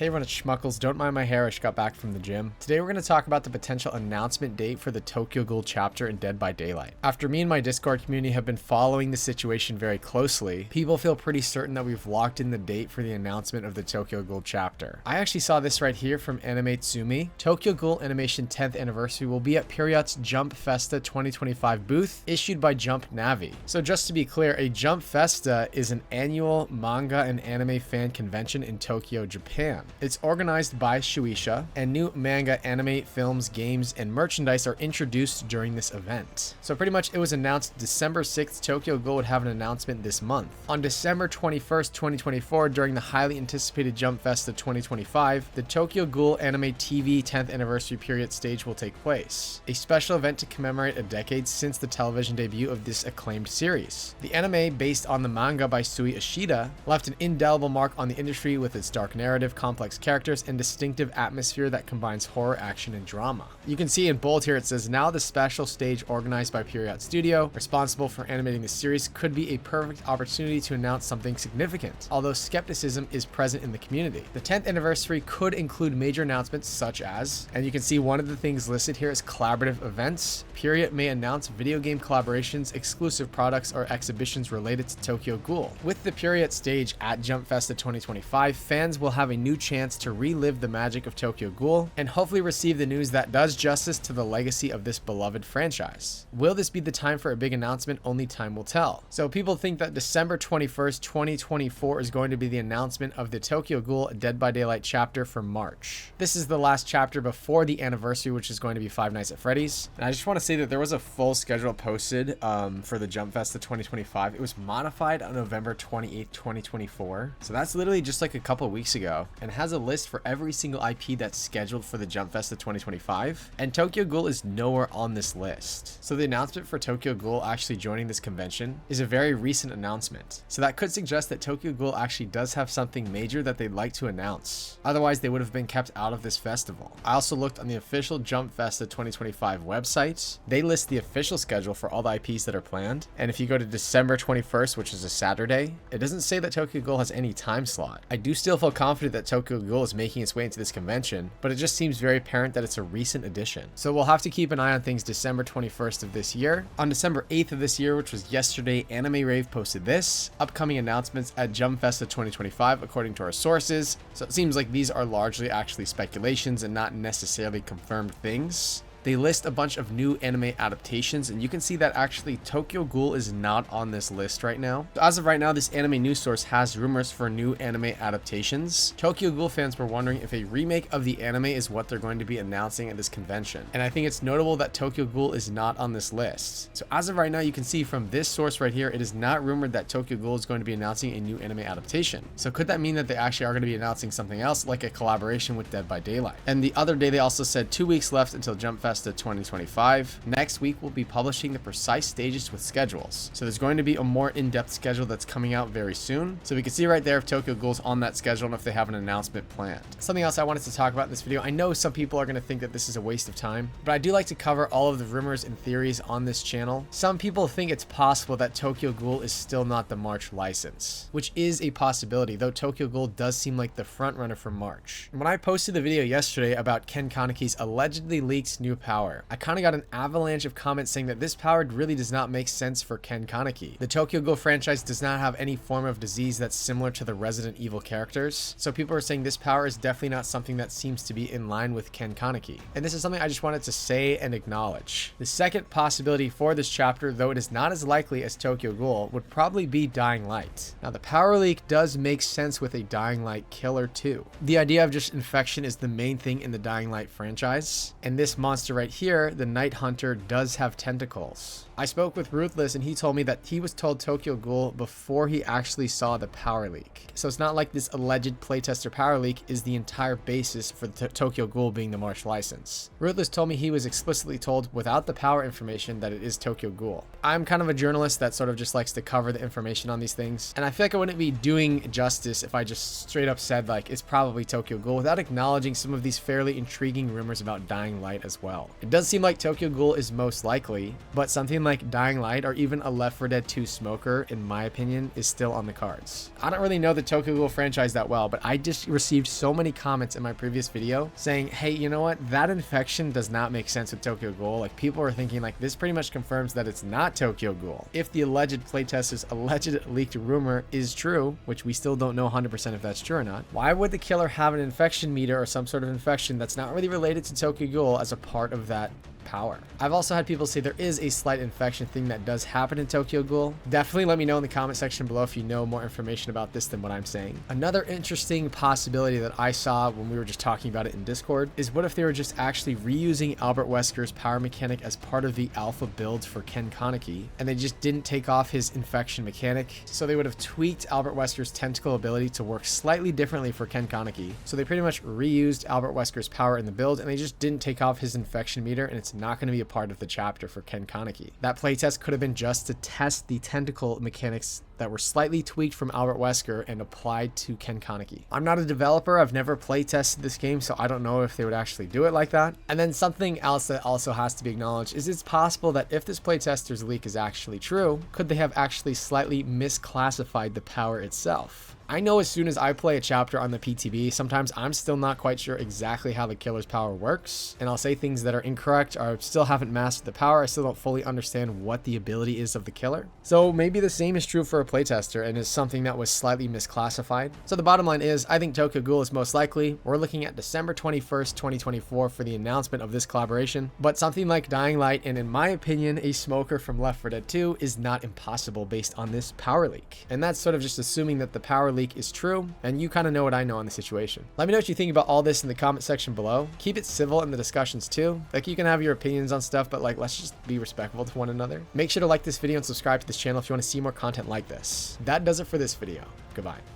Hey everyone, it's Schmuckles. Don't mind my hair, I just got back from the gym. Today we're going to talk about the potential announcement date for the Tokyo Ghoul chapter in Dead by Daylight. After me and my Discord community have been following the situation very closely, people feel pretty certain that we've locked in the date for the announcement of the Tokyo Ghoul chapter. I actually saw this right here from Anime Tsumi. Tokyo Ghoul Animation 10th anniversary will be at Period's Jump Festa 2025 booth, issued by Jump Navi. So just to be clear, a Jump Festa is an annual manga and anime fan convention in Tokyo, Japan. It's organized by Shueisha, and new manga, anime, films, games, and merchandise are introduced during this event. So pretty much it was announced December 6th, Tokyo Ghoul would have an announcement this month. On December 21st, 2024, during the highly anticipated Jump Festa 2025, the Tokyo Ghoul Anime TV 10th anniversary period stage will take place, a special event to commemorate a decade since the television debut of this acclaimed series. The anime, based on the manga by Sui Ishida, left an indelible mark on the industry with its dark narrative, complex characters, and distinctive atmosphere that combines horror, action, and drama. You can see in bold here it says, now the special stage organized by Period Studio, responsible for animating the series, could be a perfect opportunity to announce something significant, although skepticism is present in the community. The 10th anniversary could include major announcements such as, and you can see one of the things listed here is collaborative events. Period may announce video game collaborations, exclusive products, or exhibitions related to Tokyo Ghoul. With the Period stage at Jump Festa 2025, fans will have a new chance to relive the magic of Tokyo Ghoul and hopefully receive the news that does justice to the legacy of this beloved franchise. Will this be the time for a big announcement? Only time will tell. So people think that December 21st, 2024 is going to be the announcement of the Tokyo Ghoul Dead by Daylight chapter for March. This is the last chapter before the anniversary, which is going to be Five Nights at Freddy's. And I just want to say that there was a full schedule posted for the Jump Festa 2025. It was modified on November 28th, 2024. So that's literally just like a couple of weeks ago, and has a list for every single IP that's scheduled for the Jump Festa 2025, and Tokyo Ghoul is nowhere on this list. So the announcement for Tokyo Ghoul actually joining this convention is a very recent announcement. So that could suggest that Tokyo Ghoul actually does have something major that they'd like to announce. Otherwise, they would have been kept out of this festival. I also looked on the official Jump Festa 2025 website. They list the official schedule for all the IPs that are planned, and if you go to December 21st, which is a Saturday, it doesn't say that Tokyo Ghoul has any time slot. I do still feel confident that Tokyo Ghoul is making its way into this convention, but it just seems very apparent that it's a recent addition. So we'll have to keep an eye on things December 21st of this year. On December 8th of this year, which was yesterday, Anime Rave posted this: upcoming announcements at Jump Festa 2025 according to our sources. So it seems like these are largely actually speculations and not necessarily confirmed things. They list a bunch of new anime adaptations, and you can see that actually Tokyo Ghoul is not on this list right now. So as of right now, this anime news source has rumors for new anime adaptations. Tokyo Ghoul fans were wondering if a remake of the anime is what they're going to be announcing at this convention, and I think it's notable that Tokyo Ghoul is not on this list. So as of right now, you can see from this source right here, it is not rumored that Tokyo Ghoul is going to be announcing a new anime adaptation. So could that mean that they actually are going to be announcing something else, like a collaboration with Dead by Daylight? And the other day, they also said 2 weeks left until Jump Festa 2025. Next week we'll be publishing the precise stages with schedules. So there's going to be a more in-depth schedule that's coming out very soon. So we can see right there if Tokyo Ghoul's on that schedule and if they have an announcement planned. Something else I wanted to talk about in this video. I know some people are going to think that this is a waste of time, but I do like to cover all of the rumors and theories on this channel. Some people think it's possible that Tokyo Ghoul is still not the March license, which is a possibility, though Tokyo Ghoul does seem like the front runner for March. And when I posted the video yesterday about Ken Kaneki's allegedly leaked new power, I kind of got an avalanche of comments saying that this power really does not make sense for Ken Kaneki. The Tokyo Ghoul franchise does not have any form of disease that's similar to the Resident Evil characters, so people are saying this power is definitely not something that seems to be in line with Ken Kaneki. And this is something I just wanted to say and acknowledge. The second possibility for this chapter, though it is not as likely as Tokyo Ghoul, would probably be Dying Light. Now the power leak does make sense with a Dying Light killer too. The idea of just infection is the main thing in the Dying Light franchise, and this monster right here, the Night Hunter, does have tentacles. I spoke with Ruthless and he told me that he was told Tokyo Ghoul before he actually saw the power leak. So it's not like this alleged playtester power leak is the entire basis for the Tokyo Ghoul being the March license. Ruthless told me he was explicitly told without the power information that it is Tokyo Ghoul. I'm kind of a journalist that sort of just likes to cover the information on these things, and I feel like I wouldn't be doing justice if I just straight up said like it's probably Tokyo Ghoul without acknowledging some of these fairly intriguing rumors about Dying Light as well. tell. It does seem like Tokyo Ghoul is most likely, but something like Dying Light or even a Left 4 Dead 2 smoker, in my opinion, is still on the cards. I don't really know the Tokyo Ghoul franchise that well, but I just received so many comments in my previous video saying, hey, you know what? That infection does not make sense with Tokyo Ghoul. Like, people are thinking like this pretty much confirms that it's not Tokyo Ghoul. If the alleged playtester's alleged leaked rumor is true, which we still don't know 100% if that's true or not, why would the killer have an infection meter or some sort of infection that's not really related to Tokyo Ghoul as a part of that power? I've also had people say there is a slight infection thing that does happen in Tokyo Ghoul. Definitely let me know in the comment section below if you know more information about this than what I'm saying. Another interesting possibility that I saw when we were just talking about it in Discord is what if they were just actually reusing Albert Wesker's power mechanic as part of the alpha builds for Ken Kaneki, and they just didn't take off his infection mechanic, so they would have tweaked Albert Wesker's tentacle ability to work slightly differently for Ken Kaneki. So they pretty much reused Albert Wesker's power in the build, and they just didn't take off his infection meter, and it's not going to be a part of the chapter for Ken Kaneki. That playtest could have been just to test the tentacle mechanics that were slightly tweaked from Albert Wesker and applied to Ken Kaneki. I'm not a developer, I've never playtested this game, so I don't know if they would actually do it like that. And then something else that also has to be acknowledged is it's possible that if this playtester's leak is actually true, could they have actually slightly misclassified the power itself? I know as soon as I play a chapter on the PTB, sometimes I'm still not quite sure exactly how the killer's power works, and I'll say things that are incorrect or I still haven't mastered the power. I still don't fully understand what the ability is of the killer. So maybe the same is true for a playtester and is something that was slightly misclassified. So the bottom line is, I think Tokyo Ghoul is most likely. We're looking at December 21st, 2024 for the announcement of this collaboration, but something like Dying Light and, in my opinion, a smoker from Left 4 Dead 2 is not impossible based on this power leak. And that's sort of just assuming that the power leak is true, and you kind of know what I know on the situation. Let me know what you think about all this in the comment section below. Keep it civil in the discussions too. Like, you can have your opinions on stuff, but like, let's just be respectful to one another. Make sure to like this video and subscribe to this channel if you want to see more content like this. That does it for this video. Goodbye.